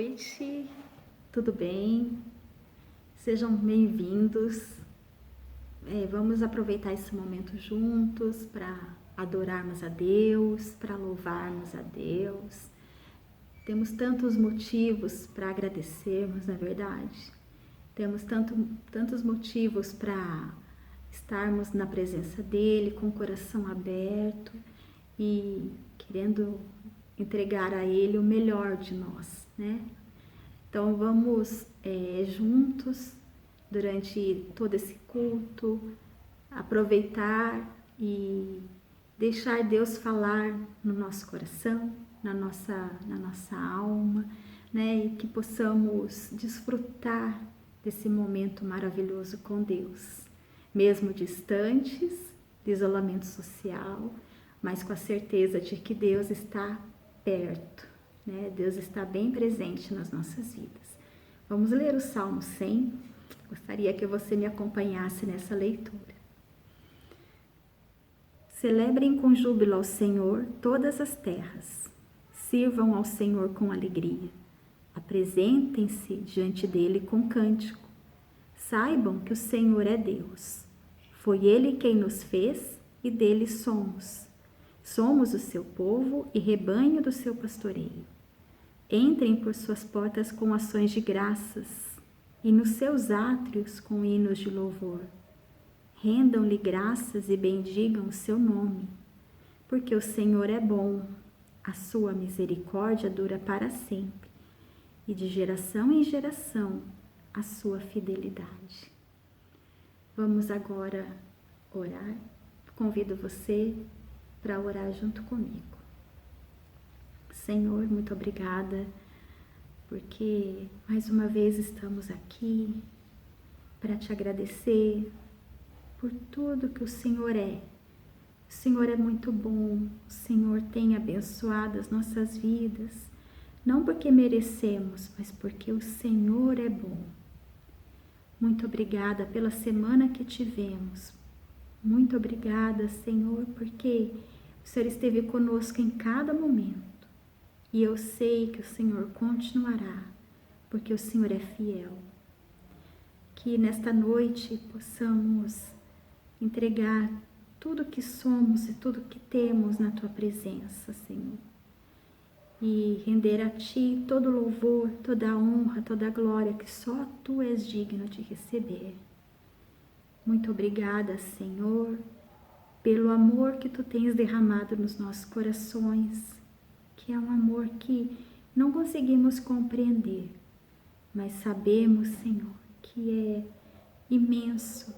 noite, tudo bem? Sejam bem-vindos. Vamos aproveitar esse momento juntos para adorarmos a Deus, para louvarmos a Deus. Temos tantos motivos para agradecermos, não é verdade? Temos tantos motivos para estarmos na presença dEle, com o coração aberto e querendo entregar a Ele o melhor de nós, né? Então vamos juntos, durante todo esse culto, aproveitar e deixar Deus falar no nosso coração, na nossa alma, né? E que possamos desfrutar desse momento maravilhoso com Deus, mesmo distantes, de isolamento social, mas com a certeza de que Deus está perto, né? Deus está bem presente nas nossas vidas. Vamos ler o Salmo 100. Gostaria que você me acompanhasse nessa leitura. Celebrem com júbilo ao Senhor todas as terras. Sirvam ao Senhor com alegria. Apresentem-se diante dele com cântico. Saibam que o Senhor é Deus. Foi Ele quem nos fez e dele somos. Somos o seu povo e rebanho do seu pastoreio. Entrem por suas portas com ações de graças e nos seus átrios com hinos de louvor. Rendam-lhe graças e bendigam o seu nome, porque o Senhor é bom, a sua misericórdia dura para sempre, e de geração em geração a sua fidelidade. Vamos agora orar. Convido você para orar junto comigo. Senhor, muito obrigada, porque mais uma vez estamos aqui para te agradecer por tudo que o Senhor é. O Senhor é muito bom, o Senhor tem abençoado as nossas vidas, não porque merecemos, mas porque o Senhor é bom. Muito obrigada pela semana que tivemos. Muito obrigada, Senhor, porque o Senhor esteve conosco em cada momento. E eu sei que o Senhor continuará, porque o Senhor é fiel. Que nesta noite possamos entregar tudo que somos e tudo que temos na Tua presença, Senhor. E render a Ti todo louvor, toda honra, toda glória que só Tu és digno de receber. Muito obrigada, Senhor, pelo amor que Tu tens derramado nos nossos corações, que é um amor que não conseguimos compreender, mas sabemos, Senhor, que é imenso,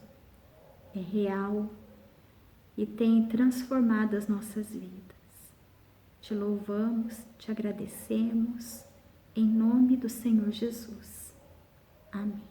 é real e tem transformado as nossas vidas. Te louvamos, te agradecemos, em nome do Senhor Jesus. Amém.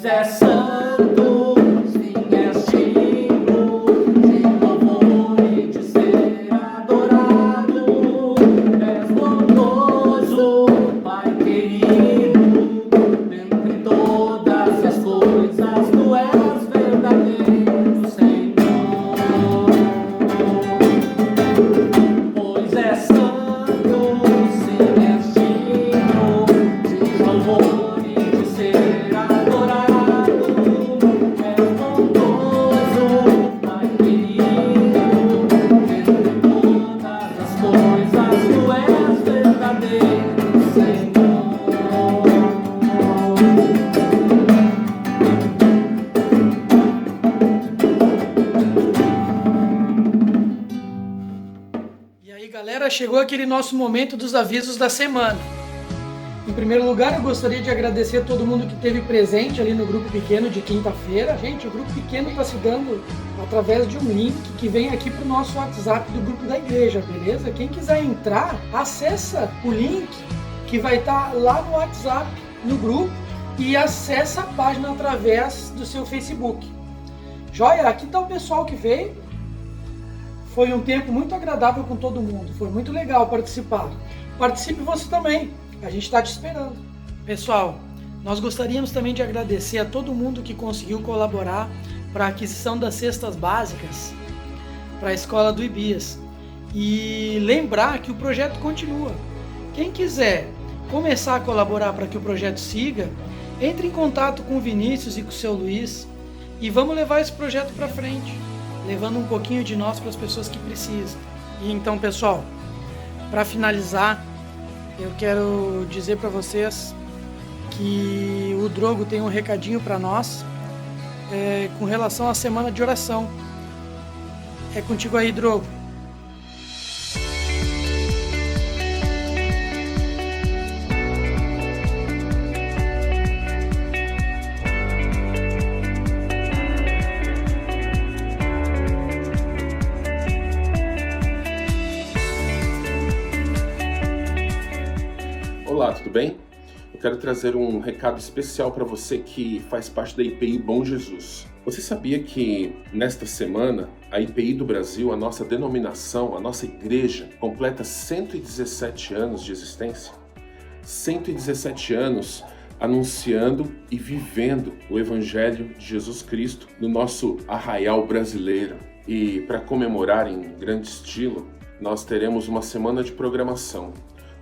Pois é santo, sim, é digno de louvor e de ser adorado. És bondoso, Pai querido, dentre todas as coisas tu és verdadeiro, Senhor. Pois é santo, sim, és digno de louvor e de ser adorado. És bondoso, Pai querido, dentre todas as coisas tu és verdadeiro, Senhor. E aí, galera, chegou aquele nosso momento dos avisos da semana. Em primeiro lugar, eu gostaria de agradecer a todo mundo que esteve presente ali no grupo pequeno de quinta-feira. Gente, o grupo pequeno está se dando através de um link que vem aqui para o nosso WhatsApp do grupo da igreja, beleza? Quem quiser entrar, acessa o link que vai estar lá no WhatsApp, no grupo, e acessa a página através do seu Facebook. Joia, aqui está o pessoal que veio. Foi um tempo muito agradável com todo mundo. Foi muito legal participar. Participe você também. A gente está te esperando. Pessoal, nós gostaríamos também de agradecer a todo mundo que conseguiu colaborar para a aquisição das cestas básicas para a escola do Ibias. E lembrar que o projeto continua. Quem quiser começar a colaborar para que o projeto siga, entre em contato com o Vinícius e com o seu Luiz e vamos levar esse projeto para frente, levando um pouquinho de nós para as pessoas que precisam. E então, pessoal, para finalizar, eu quero dizer para vocês que o Drogo tem um recadinho para nós com relação à semana de oração. É contigo aí, Drogo. Olá, tudo bem? Eu quero trazer um recado especial para você que faz parte da IPI Bom Jesus. Você sabia que nesta semana a IPI do Brasil, a nossa denominação, a nossa igreja, completa 117 anos de existência? 117 anos anunciando e vivendo o Evangelho de Jesus Cristo no nosso arraial brasileiro. E para comemorar em grande estilo, nós teremos uma semana de programação.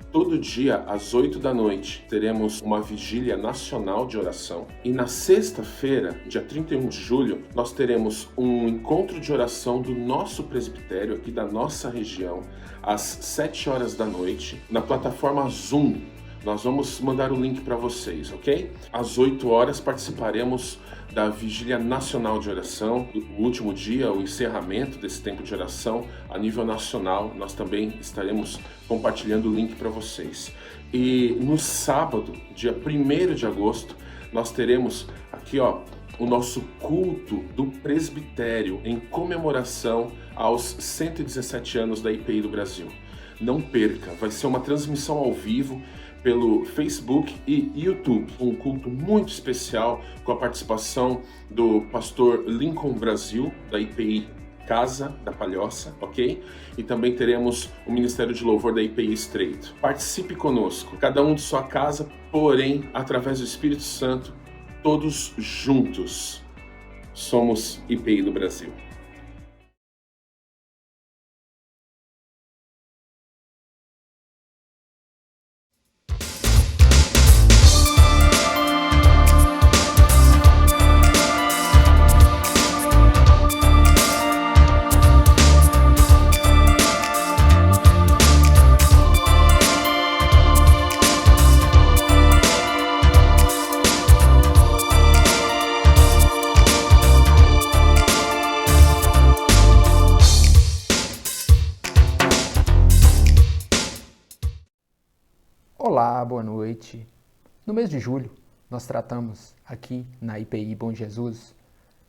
Todo dia, às 8 da noite, teremos uma vigília nacional de oração. E na sexta-feira, dia 31 de julho, nós teremos um encontro de oração do nosso presbitério, aqui da nossa região, às 7 horas da noite, na plataforma Zoom. Nós vamos mandar o link para vocês, ok? Às 8 horas participaremos da Vigília Nacional de Oração, o último dia, o encerramento desse tempo de oração a nível nacional. Nós também estaremos compartilhando o link para vocês. E no sábado, dia 1º de agosto, nós teremos aqui, o nosso culto do presbitério em comemoração aos 117 anos da IPI do Brasil. Não perca, vai ser uma transmissão ao vivo pelo Facebook e YouTube. Um culto muito especial com a participação do pastor Lincoln Brasil, da IPI Casa da Palhoça, ok? E também teremos o Ministério de Louvor da IPI Estreito. Participe conosco, cada um de sua casa, porém, através do Espírito Santo, todos juntos. Somos IPI do Brasil. Olá, boa noite. No mês de julho, nós tratamos aqui na IPI Bom Jesus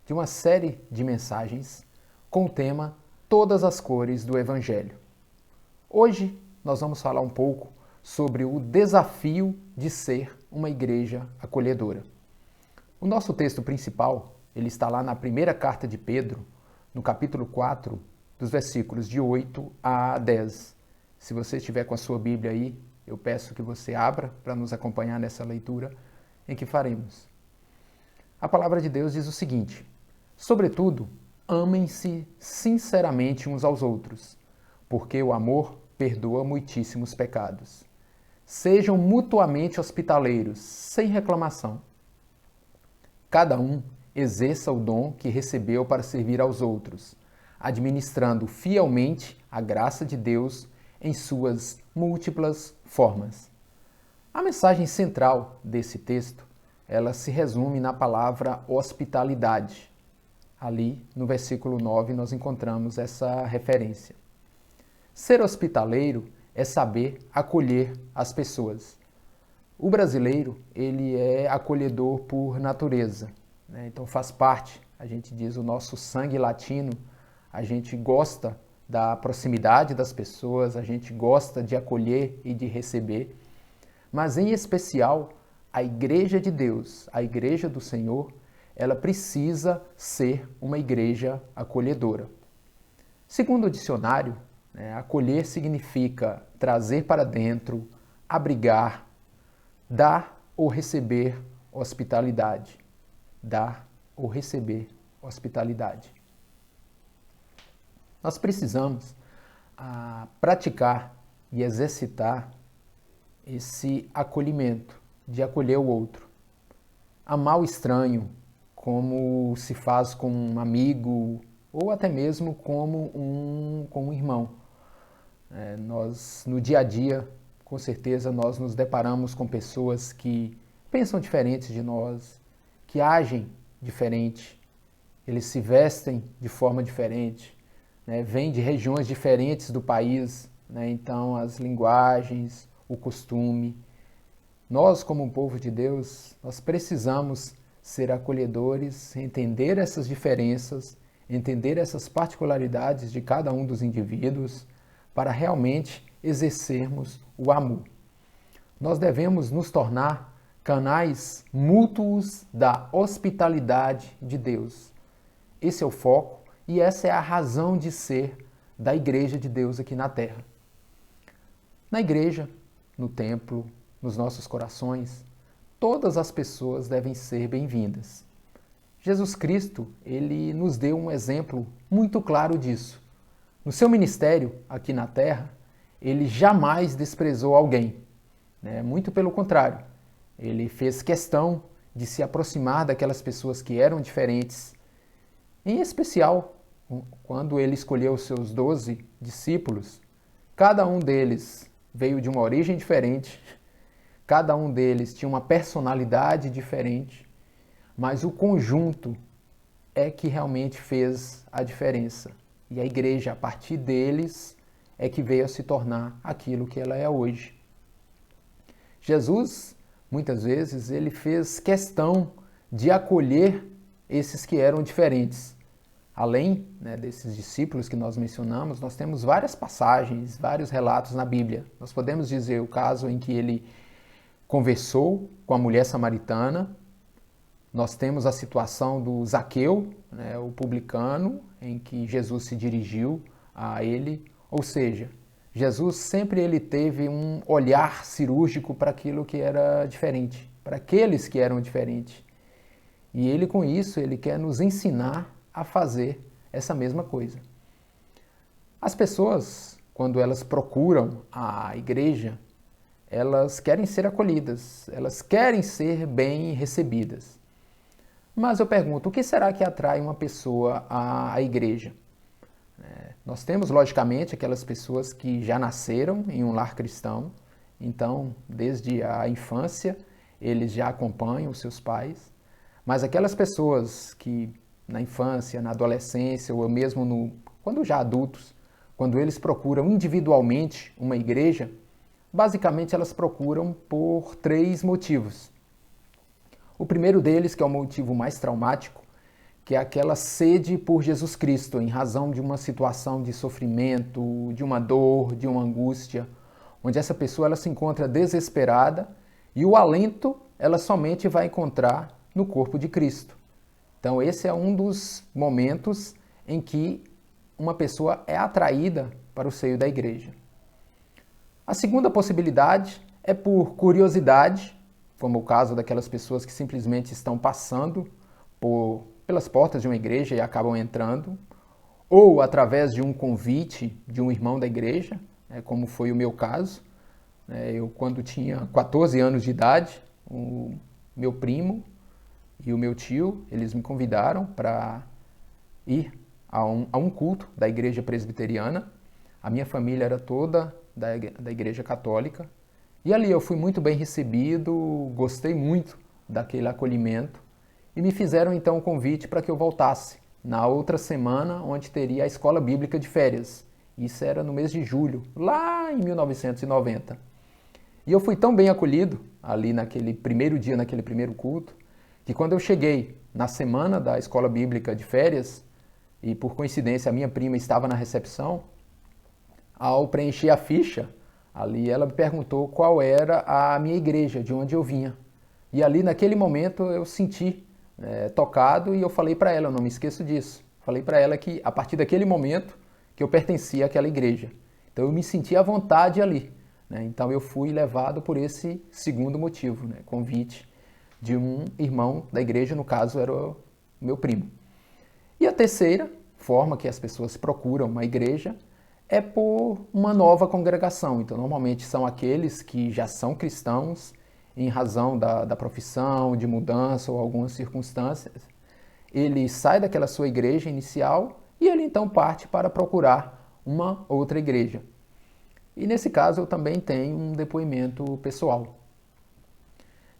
de uma série de mensagens com o tema Todas as Cores do Evangelho. Hoje nós vamos falar um pouco sobre o desafio de ser uma igreja acolhedora. O nosso texto principal, ele está lá na primeira carta de Pedro, no capítulo 4, dos versículos de 8 a 10. Se você estiver com a sua Bíblia aí, eu peço que você abra para nos acompanhar nessa leitura em que faremos. A palavra de Deus diz o seguinte: sobretudo, amem-se sinceramente uns aos outros, porque o amor perdoa muitíssimos pecados. Sejam mutuamente hospitaleiros, sem reclamação. Cada um exerça o dom que recebeu para servir aos outros, administrando fielmente a graça de Deus em suas múltiplas formas. A mensagem central desse texto, ela se resume na palavra hospitalidade. Ali, no versículo 9, nós encontramos essa referência. Ser hospitaleiro é saber acolher as pessoas. O brasileiro, ele é acolhedor por natureza, né? Então faz parte, a gente diz, o nosso sangue latino, a gente gosta da proximidade das pessoas, a gente gosta de acolher e de receber, mas em especial a Igreja de Deus, a Igreja do Senhor, ela precisa ser uma igreja acolhedora. Segundo o dicionário, acolher significa trazer para dentro, abrigar, dar ou receber hospitalidade. Dar ou receber hospitalidade. Nós precisamos praticar e exercitar esse acolhimento, de acolher o outro. Amar o estranho, como se faz com um amigo ou até mesmo como um irmão. Nós, no dia a dia, com certeza, nós nos deparamos com pessoas que pensam diferentes de nós, que agem diferente, eles se vestem de forma diferente, vêm de regiões diferentes do país, então as linguagens, o costume. Nós, como um povo de Deus, nós precisamos ser acolhedores, entender essas diferenças, entender essas particularidades de cada um dos indivíduos, para realmente exercermos o amor. Nós devemos nos tornar canais mútuos da hospitalidade de Deus. Esse é o foco e essa é a razão de ser da Igreja de Deus aqui na Terra. Na igreja, no templo, nos nossos corações, todas as pessoas devem ser bem-vindas. Jesus Cristo, ele nos deu um exemplo muito claro disso. No seu ministério aqui na Terra, ele jamais desprezou alguém, muito pelo contrário. Ele fez questão de se aproximar daquelas pessoas que eram diferentes. Em especial, quando ele escolheu os seus 12 discípulos, cada um deles veio de uma origem diferente, cada um deles tinha uma personalidade diferente, mas o conjunto é que realmente fez a diferença. E a igreja, a partir deles, é que veio a se tornar aquilo que ela é hoje. Jesus, muitas vezes, ele fez questão de acolher esses que eram diferentes. Além desses discípulos que nós mencionamos, nós temos várias passagens, vários relatos na Bíblia. Nós podemos dizer o caso em que ele conversou com a mulher samaritana. Nós temos a situação do Zaqueu, o publicano, em que Jesus se dirigiu a ele. Ou seja, Jesus sempre ele teve um olhar cirúrgico para aquilo que era diferente, para aqueles que eram diferentes. E ele, com isso, ele quer nos ensinar a fazer essa mesma coisa. As pessoas, quando elas procuram a igreja, elas querem ser acolhidas, elas querem ser bem recebidas. Mas eu pergunto, o que será que atrai uma pessoa à igreja? Nós temos, logicamente, aquelas pessoas que já nasceram em um lar cristão, então, desde a infância, eles já acompanham os seus pais, mas aquelas pessoas que na infância, na adolescência, ou mesmo quando já adultos, quando eles procuram individualmente uma igreja, basicamente elas procuram por 3 motivos. O primeiro deles, que é o motivo mais traumático, que é aquela sede por Jesus Cristo, em razão de uma situação de sofrimento, de uma dor, de uma angústia, onde essa pessoa ela se encontra desesperada e o alento ela somente vai encontrar no corpo de Cristo. Então esse é um dos momentos em que uma pessoa é atraída para o seio da igreja. A segunda possibilidade é por curiosidade, como o caso daquelas pessoas que simplesmente estão passando pelas portas de uma igreja e acabam entrando, ou através de um convite de um irmão da igreja, como foi o meu caso. Eu, quando tinha 14 anos de idade, o meu primo e o meu tio, eles me convidaram para ir a um culto da igreja presbiteriana. A minha família era toda da igreja católica. E ali eu fui muito bem recebido, gostei muito daquele acolhimento. E me fizeram então o convite para que eu voltasse na outra semana, onde teria a escola bíblica de férias. Isso era no mês de julho, lá em 1990. E eu fui tão bem acolhido ali naquele primeiro dia, naquele primeiro culto, que quando eu cheguei na semana da escola bíblica de férias, e por coincidência a minha prima estava na recepção, ao preencher a ficha, ali ela me perguntou qual era a minha igreja, de onde eu vinha. E ali naquele momento eu senti tocado e eu falei para ela, eu não me esqueço disso, falei para ela que a partir daquele momento que eu pertencia àquela igreja. Então eu me senti à vontade ali. Então eu fui levado por esse segundo motivo, convite de um irmão da igreja, no caso era o meu primo. E a terceira forma que as pessoas procuram uma igreja é por uma nova congregação. Então normalmente são aqueles que já são cristãos em razão da profissão, de mudança ou algumas circunstâncias. Ele sai daquela sua igreja inicial e ele então parte para procurar uma outra igreja. E nesse caso eu também tenho um depoimento pessoal.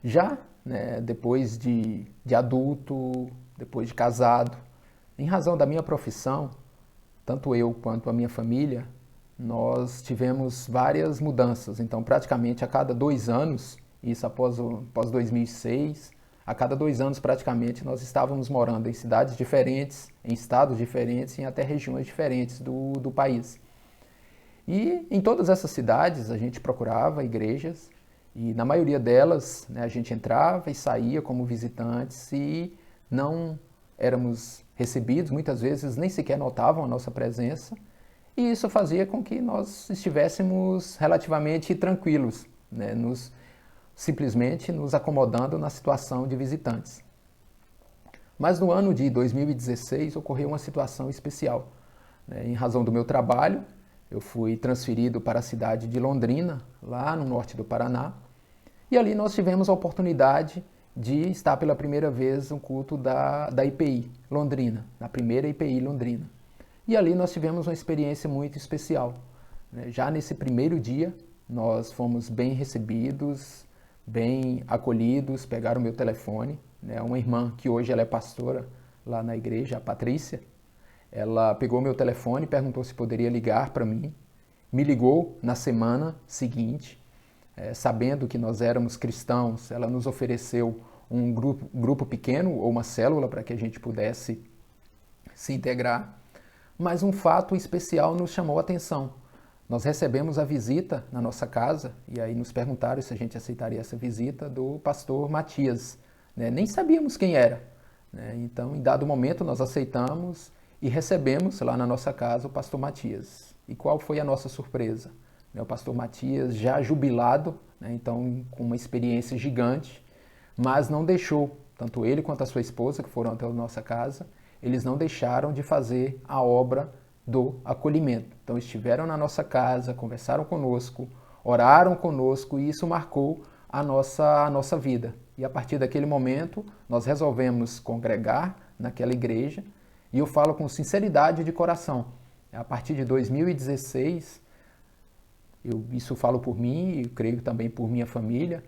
Já depois de adulto, depois de casado, em razão da minha profissão, tanto eu quanto a minha família, nós tivemos várias mudanças. Então praticamente a cada 2 anos, isso após 2006, a cada 2 anos praticamente nós estávamos morando em cidades diferentes, em estados diferentes e até regiões diferentes do país. E em todas essas cidades a gente procurava igrejas e na maioria delas a gente entrava e saía como visitantes e não éramos recebidos, muitas vezes nem sequer notavam a nossa presença e isso fazia com que nós estivéssemos relativamente tranquilos, simplesmente nos acomodando na situação de visitantes. Mas no ano de 2016 ocorreu uma situação especial. Em razão do meu trabalho, eu fui transferido para a cidade de Londrina, lá no norte do Paraná, e ali nós tivemos a oportunidade de estar pela primeira vez no culto da IPI Londrina, na primeira IPI Londrina. E ali nós tivemos uma experiência muito especial. Já nesse primeiro dia, nós fomos bem recebidos, bem acolhidos, pegaram o meu telefone. Uma irmã que hoje ela é pastora lá na igreja, a Patrícia, ela pegou meu telefone e perguntou se poderia ligar para mim. Me ligou na semana seguinte, sabendo que nós éramos cristãos, ela nos ofereceu um grupo pequeno ou uma célula para que a gente pudesse se integrar. Mas um fato especial nos chamou a atenção. Nós recebemos a visita na nossa casa e aí nos perguntaram se a gente aceitaria essa visita do pastor Matias. Nem sabíamos quem era. Então, em dado momento, nós aceitamos e recebemos lá na nossa casa o pastor Matias. E qual foi a nossa surpresa? O pastor Matias já jubilado, então com uma experiência gigante, mas não deixou, tanto ele quanto a sua esposa, que foram até a nossa casa, eles não deixaram de fazer a obra do acolhimento. Então estiveram na nossa casa, conversaram conosco, oraram conosco e isso marcou a nossa vida. E a partir daquele momento, nós resolvemos congregar naquela igreja. E eu falo com sinceridade de coração. A partir de 2016, isso falo por mim e creio também por minha família,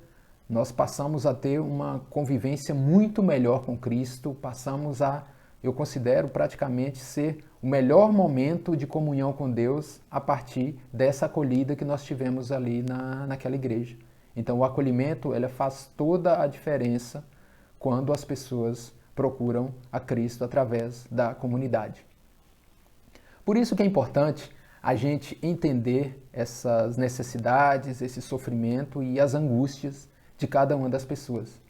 nós passamos a ter uma convivência muito melhor com Cristo, passamos a, eu considero praticamente ser o melhor momento de comunhão com Deus a partir dessa acolhida que nós tivemos ali naquela igreja. Então o acolhimento ele faz toda a diferença quando as pessoas procuram a Cristo através da comunidade. Por isso que é importante a gente entender essas necessidades, esse sofrimento e as angústias de cada uma das pessoas.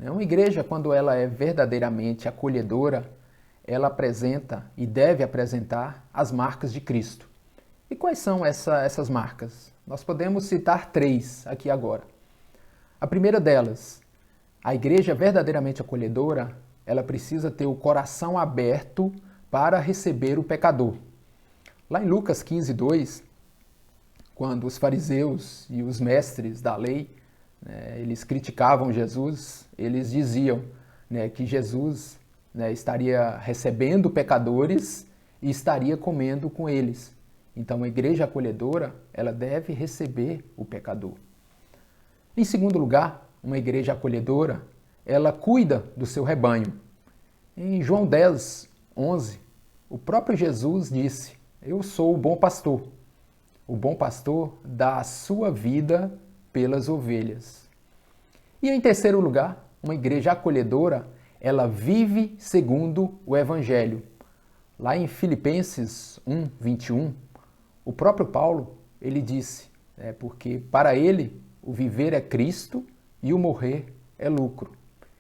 Uma igreja, quando ela é verdadeiramente acolhedora, ela apresenta e deve apresentar as marcas de Cristo. E quais são essas marcas? Nós podemos citar 3 aqui agora. A primeira delas, a igreja verdadeiramente acolhedora, ela precisa ter o coração aberto para receber o pecador. Lá em Lucas 15:2, quando os fariseus e os mestres da lei, eles criticavam Jesus, eles diziam, que Jesus, estaria recebendo pecadores e estaria comendo com eles. Então, a igreja acolhedora, ela deve receber o pecador. Em segundo lugar, uma igreja acolhedora, ela cuida do seu rebanho. Em João 10:11, o próprio Jesus disse: "Eu sou o bom pastor. O bom pastor dá a sua vida pelas ovelhas." E em terceiro lugar, uma igreja acolhedora, ela vive segundo o Evangelho. Lá em Filipenses 1:21, o próprio Paulo, ele disse, porque para ele o viver é Cristo e o morrer é lucro.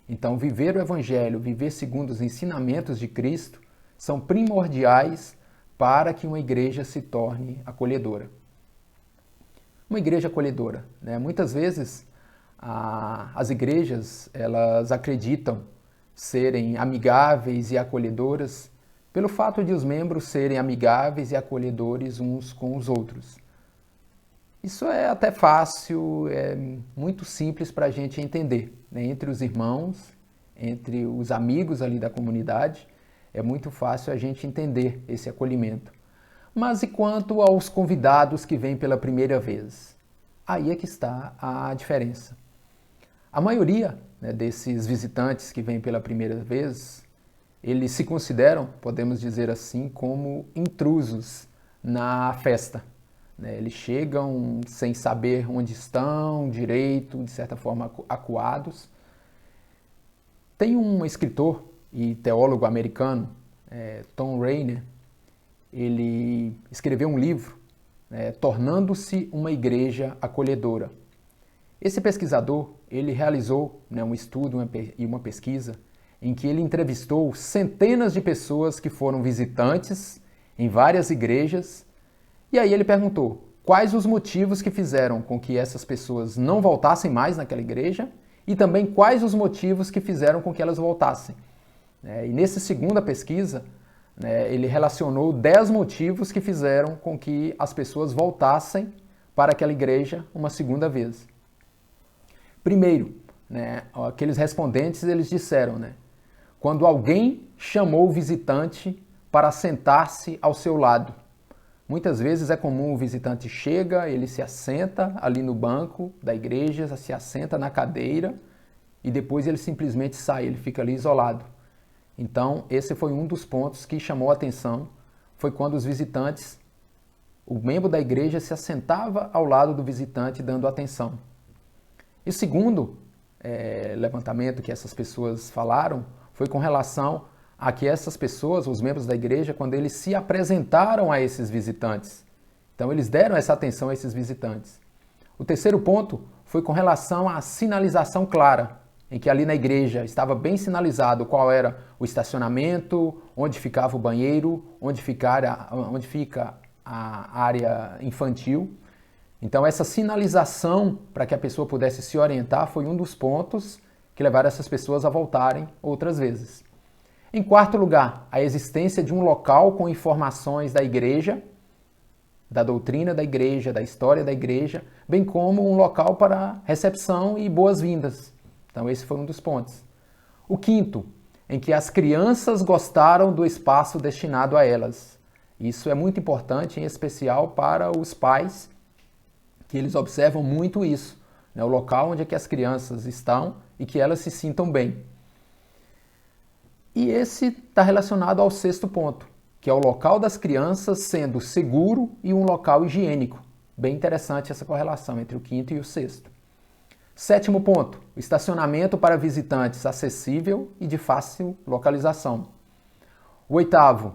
Então, viver o Evangelho, viver segundo os ensinamentos de Cristo, são primordiais para que uma igreja se torne acolhedora. Uma igreja acolhedora, muitas vezes as igrejas, elas acreditam serem amigáveis e acolhedoras pelo fato de os membros serem amigáveis e acolhedores uns com os outros. Isso é até fácil, é muito simples para a gente entender. Entre os irmãos, entre os amigos ali da comunidade, é muito fácil a gente entender esse acolhimento. Mas e quanto aos convidados que vêm pela primeira vez? Aí é que está a diferença. A maioria desses visitantes que vêm pela primeira vez, eles se consideram, podemos dizer assim, como intrusos na festa. Eles chegam sem saber onde estão direito, de certa forma acuados. Tem um escritor e teólogo americano, Tom Rainer, ele escreveu um livro, Tornando-se uma Igreja Acolhedora. Esse pesquisador, ele realizou um estudo e uma pesquisa em que ele entrevistou centenas de pessoas que foram visitantes em várias igrejas, e aí ele perguntou quais os motivos que fizeram com que essas pessoas não voltassem mais naquela igreja e também quais os motivos que fizeram com que elas voltassem. E nessa segunda pesquisa, ele relacionou 10 motivos que fizeram com que as pessoas voltassem para aquela igreja uma segunda vez. Primeiro, aqueles respondentes, eles disseram, quando alguém chamou o visitante para sentar-se ao seu lado. Muitas vezes é comum o visitante chega, ele se assenta ali no banco da igreja, se assenta na cadeira e depois ele simplesmente sai, ele fica ali isolado. Então, esse foi um dos pontos que chamou a atenção, foi quando os visitantes, o membro da igreja se assentava ao lado do visitante dando atenção. E segundo levantamento que essas pessoas falaram, foi com relação a que essas pessoas, os membros da igreja, quando eles se apresentaram a esses visitantes. Então, eles deram essa atenção a esses visitantes. O terceiro ponto foi com relação à sinalização clara, em que ali na igreja estava bem sinalizado qual era o estacionamento, onde ficava o banheiro, onde fica a área infantil. Então, essa sinalização para que a pessoa pudesse se orientar foi um dos pontos que levaram essas pessoas a voltarem outras vezes. Em quarto lugar, a existência de um local com informações da igreja, da doutrina da igreja, da história da igreja, bem como um local para recepção e boas-vindas. Então, esse foi um dos pontos. O quinto, em que as crianças gostaram do espaço destinado a elas. Isso é muito importante, em especial para os pais, que eles observam muito isso, o local onde é que as crianças estão e que elas se sintam bem. E esse está relacionado ao sexto ponto, que é o local das crianças sendo seguro e um local higiênico. Bem interessante essa correlação entre o quinto e o sexto. Sétimo ponto, o estacionamento para visitantes acessível e de fácil localização. O oitavo,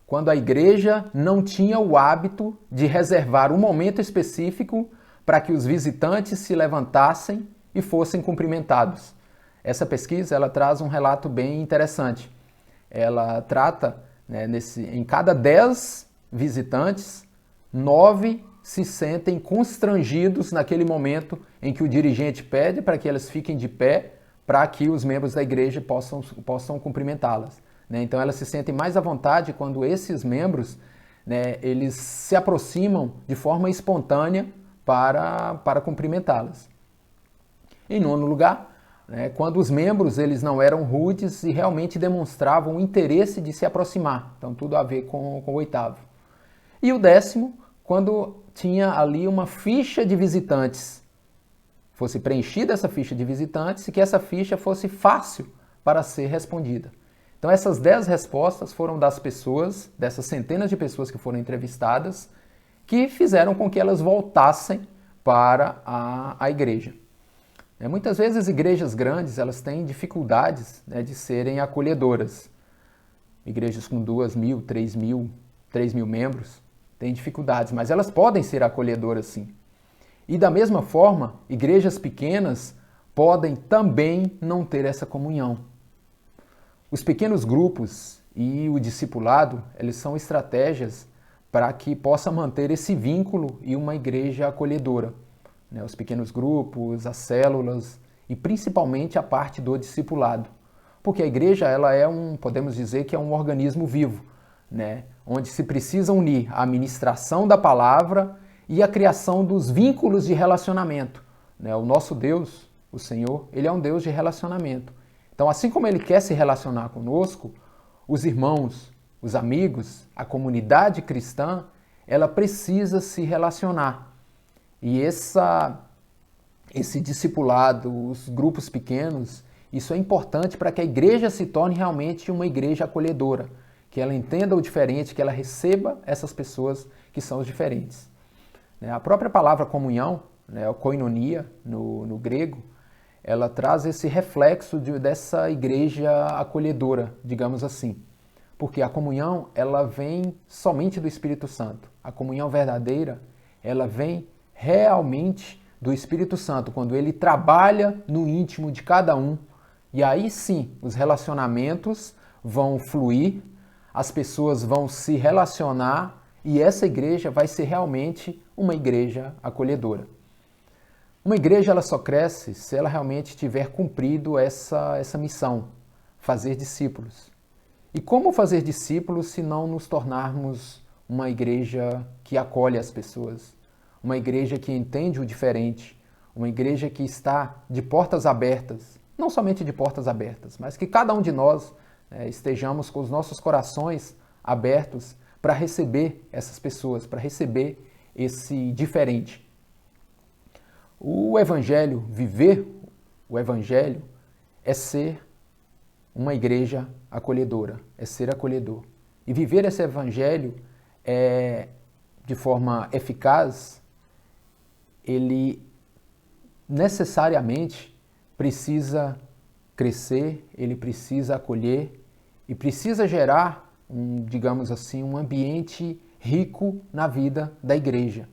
quando a igreja não tinha o hábito de reservar um momento específico para que os visitantes se levantassem e fossem cumprimentados. Essa pesquisa ela traz um relato bem interessante. Ela trata, né, em cada 10 visitantes, 9 se sentem constrangidos naquele momento em que o dirigente pede para que elas fiquem de pé para que os membros da igreja possam cumprimentá-las. Né? Então elas se sentem mais à vontade quando esses membros, né, eles se aproximam de forma espontânea para cumprimentá-las. Em nono lugar, né, quando os membros eles não eram rudes e realmente demonstravam o interesse de se aproximar. Então tudo a ver com o oitavo. E o décimo, quando tinha ali uma ficha de visitantes. Fosse preenchida essa ficha de visitantes e que essa ficha fosse fácil para ser respondida. Então essas 10 respostas foram das pessoas, dessas centenas de pessoas que foram entrevistadas, que fizeram com que elas voltassem para a igreja. Muitas vezes igrejas grandes elas têm dificuldades, né, de serem acolhedoras. Igrejas com 2.000, 3.000 membros têm dificuldades, mas elas podem ser acolhedoras sim. E da mesma forma, igrejas pequenas podem também não ter essa comunhão. Os pequenos grupos e o discipulado, eles são estratégias para que possa manter esse vínculo e uma igreja acolhedora. Os pequenos grupos, as células e principalmente a parte do discipulado. Porque a igreja ela podemos dizer que é um organismo vivo, né? Onde se precisa unir a ministração da palavra e a criação dos vínculos de relacionamento. O nosso Deus, o Senhor, Ele é um Deus de relacionamento. Então, assim como Ele quer se relacionar conosco, os irmãos, os amigos, a comunidade cristã, ela precisa se relacionar. E esse discipulado, os grupos pequenos, isso é importante para que a igreja se torne realmente uma igreja acolhedora, que ela entenda o diferente, que ela receba essas pessoas que são os diferentes. A própria palavra comunhão, a koinonia no grego, ela traz esse reflexo dessa igreja acolhedora, digamos assim. Porque a comunhão, ela vem somente do Espírito Santo. A comunhão verdadeira, ela vem realmente do Espírito Santo, quando ele trabalha no íntimo de cada um. E aí sim, os relacionamentos vão fluir, as pessoas vão se relacionar e essa igreja vai ser realmente uma igreja acolhedora. Uma igreja ela só cresce se ela realmente tiver cumprido essa missão, fazer discípulos. E como fazer discípulos se não nos tornarmos uma igreja que acolhe as pessoas, uma igreja que entende o diferente, uma igreja que está de portas abertas, não somente de portas abertas, mas que cada um de nós estejamos com os nossos corações abertos para receber essas pessoas, para receber esse diferente. O Evangelho, viver o Evangelho, é ser uma igreja acolhedora, é ser acolhedor. E viver esse Evangelho de forma eficaz, ele necessariamente precisa crescer, ele precisa acolher e precisa gerar, digamos assim, um ambiente rico na vida da igreja.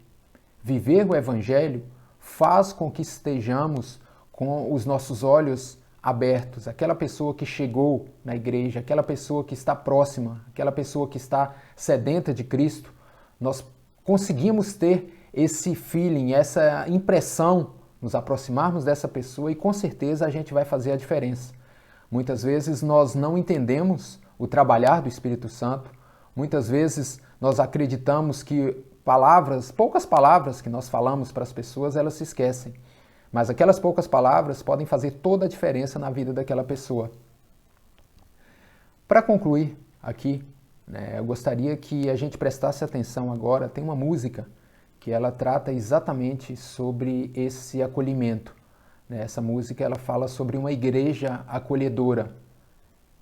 Viver o Evangelho faz com que estejamos com os nossos olhos abertos. Aquela pessoa que chegou na igreja, aquela pessoa que está próxima, aquela pessoa que está sedenta de Cristo, nós conseguimos ter esse feeling, essa impressão, nos aproximarmos dessa pessoa e com certeza a gente vai fazer a diferença. Muitas vezes nós não entendemos o trabalhar do Espírito Santo, muitas vezes nós acreditamos que poucas palavras que nós falamos para as pessoas, elas se esquecem. Mas aquelas poucas palavras podem fazer toda a diferença na vida daquela pessoa. Para concluir aqui, eu gostaria que a gente prestasse atenção agora, tem uma música que ela trata exatamente sobre esse acolhimento. Essa música ela fala sobre uma igreja acolhedora.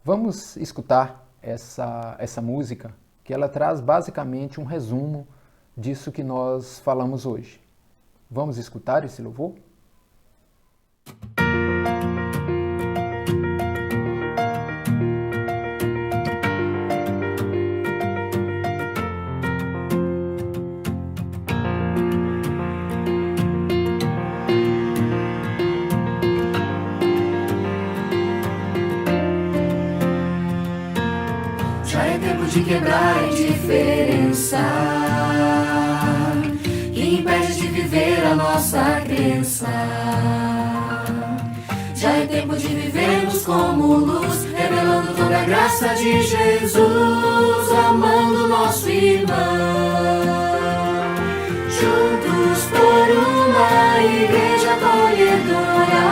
Vamos escutar essa música, que ela traz basicamente um resumo disso que nós falamos hoje. Vamos escutar esse louvor? é tempo de quebrar a indiferença que impede de viver a nossa crença. Já é tempo de vivermos como luz, revelando toda a graça de Jesus, amando nosso irmão. Juntos por uma igreja acolhedora,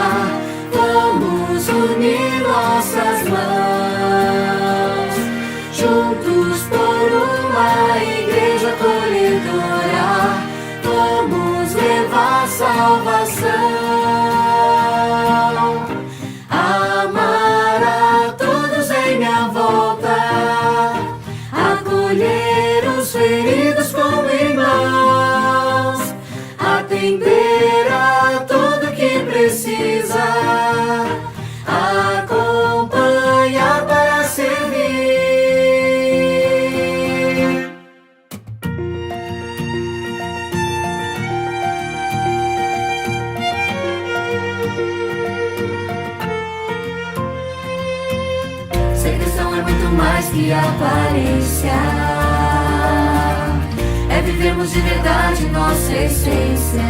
vamos unir nossas mãos. Juntos por uma igreja acolhedora, vamos levar salvação. Amar a todos em minha volta, acolher os feridos como irmãos, atender a tudo que precisa, acompanhar para servir. Ser cristão é muito mais que aparência, é vivermos de verdade nossa essência,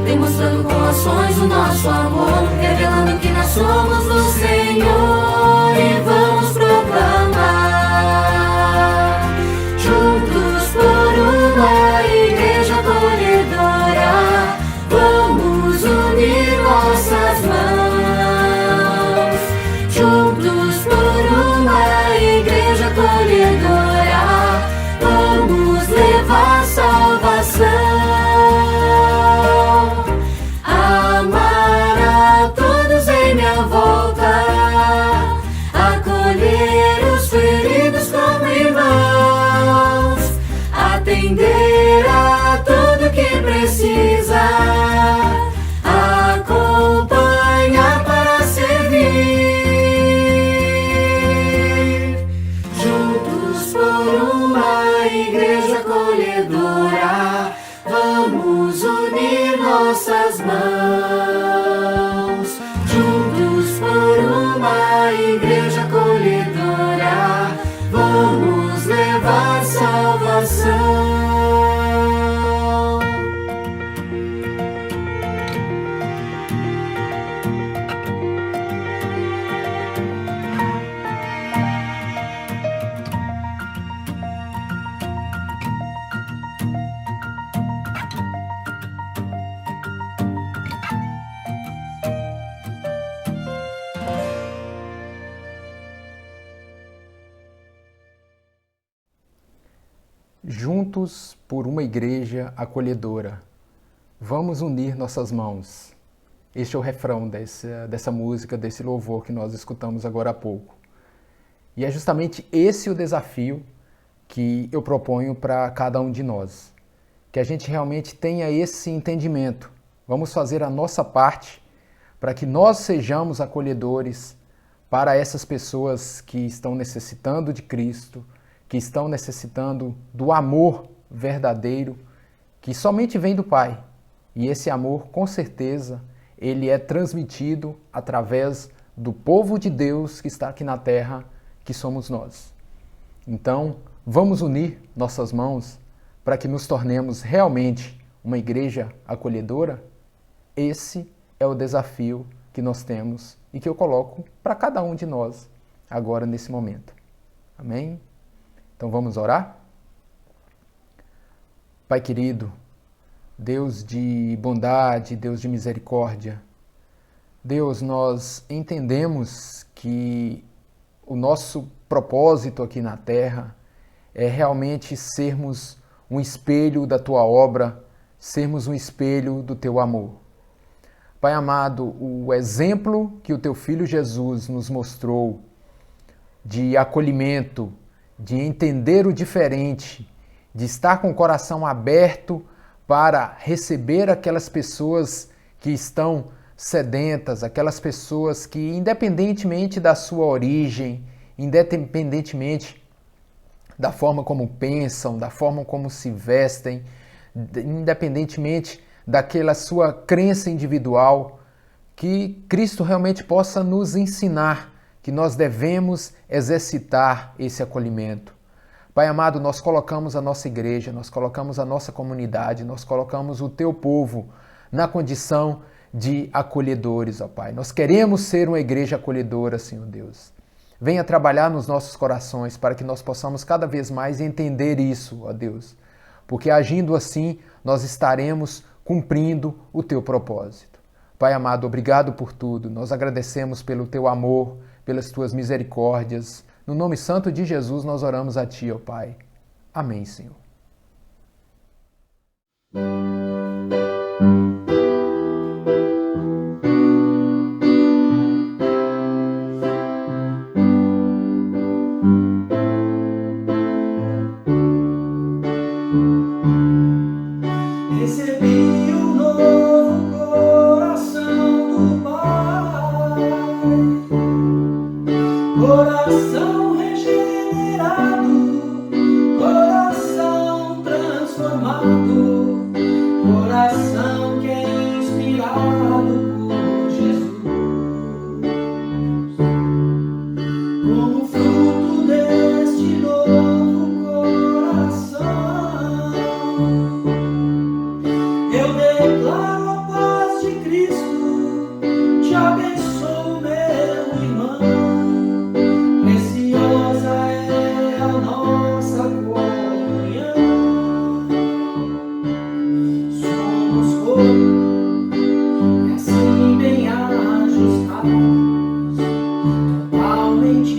demonstrando com ações o nosso amor, revelando que nós somos do Senhor e vamos proclamar. Juntos por uma igreja acolhedora, vamos unir nossas mãos. Juntos por uma igreja acolhedora, vamos levar salvação. Amar a todos em minha volta, acolher os feridos como irmãos, atender a tudo que precisa, acompanhar para servir. Juntos por uma igreja acolhedora, vamos unir nossas mãos. Juntos por uma igreja acolhedora, vamos levar salvação. Juntos por uma igreja acolhedora, vamos unir nossas mãos. Este é o refrão dessa música, desse louvor que nós escutamos agora há pouco. E é justamente esse o desafio que eu proponho para cada um de nós. Que a gente realmente tenha esse entendimento. Vamos fazer a nossa parte para que nós sejamos acolhedores para essas pessoas que estão necessitando de Cristo, que estão necessitando do amor verdadeiro que somente vem do Pai. E esse amor, com certeza, ele é transmitido através do povo de Deus que está aqui na terra, que somos nós. Então, vamos unir nossas mãos para que nos tornemos realmente uma igreja acolhedora? Esse é o desafio que nós temos e que eu coloco para cada um de nós agora nesse momento. Amém? Então vamos orar? Pai querido, Deus de bondade, Deus de misericórdia, Deus, nós entendemos que o nosso propósito aqui na terra é realmente sermos um espelho da Tua obra, sermos um espelho do Teu amor. Pai amado, o exemplo que o Teu Filho Jesus nos mostrou de acolhimento, de entender o diferente, de estar com o coração aberto para receber aquelas pessoas que estão sedentas, aquelas pessoas que, independentemente da sua origem, independentemente da forma como pensam, da forma como se vestem, independentemente daquela sua crença individual, que Cristo realmente possa nos ensinar que nós devemos exercitar esse acolhimento. Pai amado, nós colocamos a nossa igreja, nós colocamos a nossa comunidade, nós colocamos o teu povo na condição de acolhedores, ó Pai. Nós queremos ser uma igreja acolhedora, Senhor Deus. Venha trabalhar nos nossos corações para que nós possamos cada vez mais entender isso, ó Deus. Porque agindo assim, nós estaremos cumprindo o teu propósito. Pai amado, obrigado por tudo. Nós agradecemos pelo teu amor, pelas tuas misericórdias. No nome santo de Jesus nós oramos a ti, ó Pai. Amém, Senhor. Recebi um novo coração do Pai, coração regenerado, coração transformado, coração que é inspirado por Jesus. Como fruto deste novo coração, eu declaro a paz de Cristo, te abençoo, meu irmão. Preciosa é a nossa comunhão. Somos corpo, e assim bem ajustados, totalmente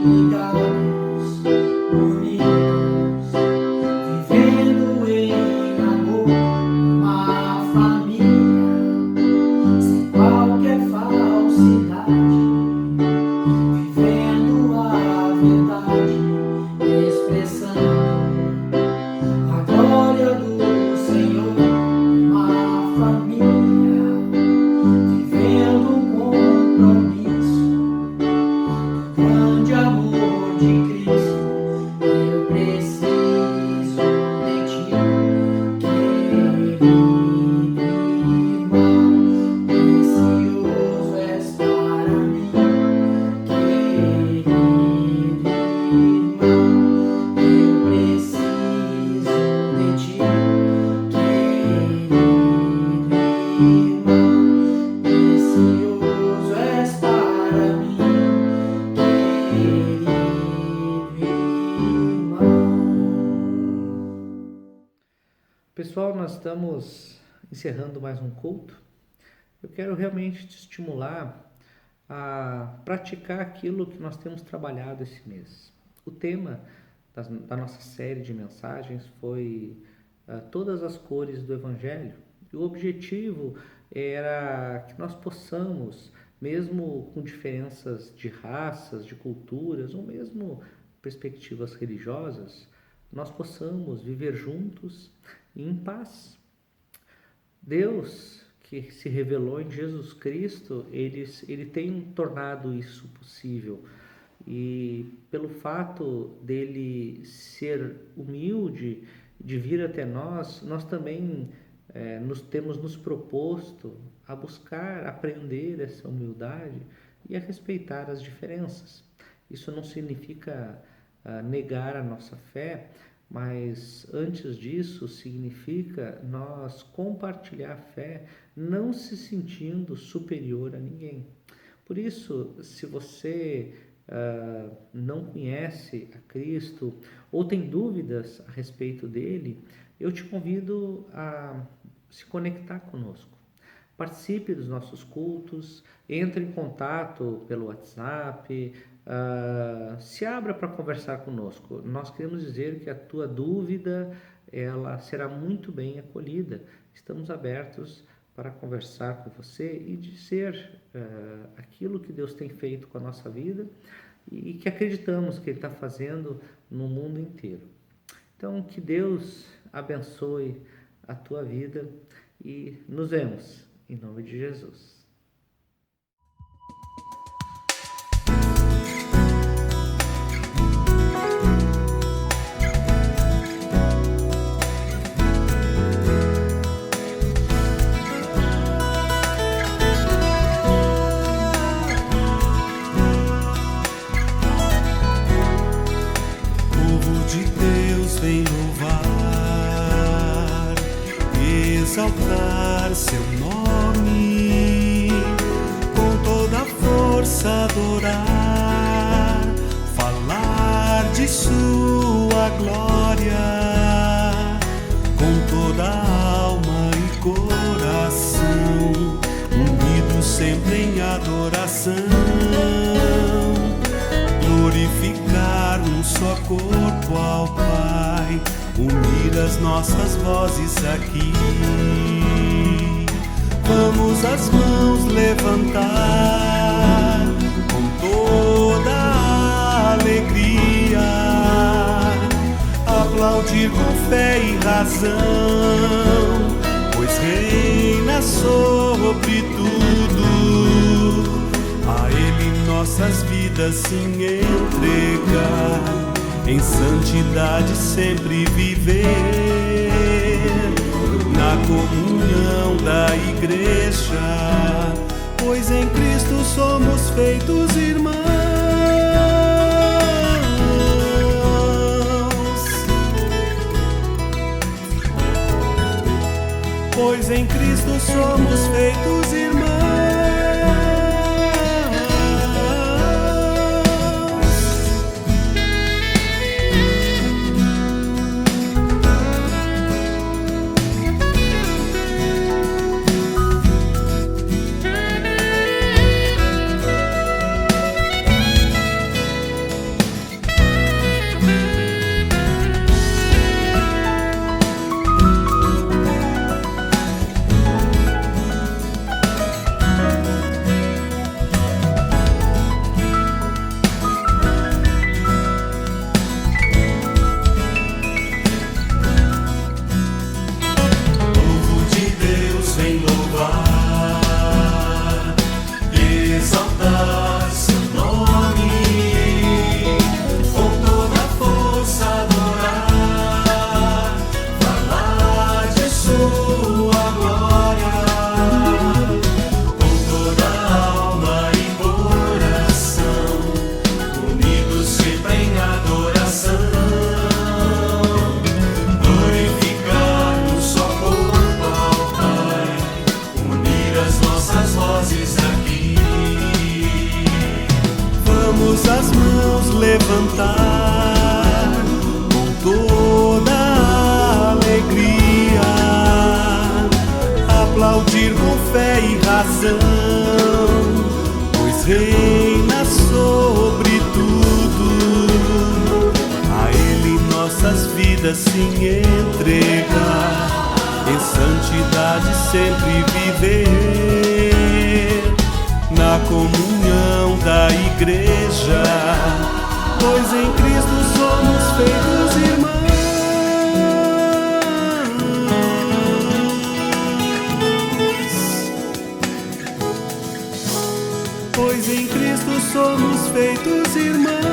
ligados, unidos, vivendo em amor. Uma família sem qualquer falsidade, vivendo a verdade, expressando a glória do Senhor. Uma família vivendo um compromisso do grande amor de Cristo. Eu preciso de ti, querido irmão, precioso és para mim, querido irmão, eu preciso de ti, querido irmão, precioso és para mim, querido irmão. Pessoal, nós estamos encerrando mais um culto. Eu quero realmente te estimular a praticar aquilo que nós temos trabalhado esse mês. O tema da nossa série de mensagens foi todas as cores do Evangelho. E o objetivo era que nós possamos, mesmo com diferenças de raças, de culturas, ou mesmo perspectivas religiosas, nós possamos viver juntos e em paz. Deus, que se revelou em Jesus Cristo, ele tem tornado isso possível. E pelo fato dele ser humilde, de vir até nós, nós também temos nos proposto a buscar aprender essa humildade e a respeitar as diferenças. Isso não significa negar a nossa fé, mas antes disso significa nós compartilhar a fé, não se sentindo superior a ninguém. Por isso, se você não conhece a Cristo ou tem dúvidas a respeito dele, eu te convido a se conectar conosco. Participe dos nossos cultos, entre em contato pelo WhatsApp, se abra para conversar conosco. Nós queremos dizer que a tua dúvida ela será muito bem acolhida. Estamos abertos para conversar com você e dizer aquilo que Deus tem feito com a nossa vida e que acreditamos que Ele está fazendo no mundo inteiro. Então, que Deus abençoe a tua vida e nos vemos em nome de Jesus. adorar, falar de sua glória, com toda a alma e coração, unidos sempre em adoração, glorificar um só corpo ao Pai, unir as nossas vozes aqui. Vamos as mãos levantar com toda a alegria, aplaudir com fé e razão, pois reina sobre tudo. A Ele nossas vidas se entregar, em santidade sempre viver, na comunhão da igreja, pois em Cristo somos feitos irmãos. Pois em Cristo somos feitos irmãos. As mãos levantar com toda a alegria, aplaudir com fé e razão, pois reina sobre tudo. A Ele nossas vidas se entregar, em santidade sempre viver, na comunhão da igreja, pois em Cristo somos feitos irmãos. Pois em Cristo somos feitos irmãos.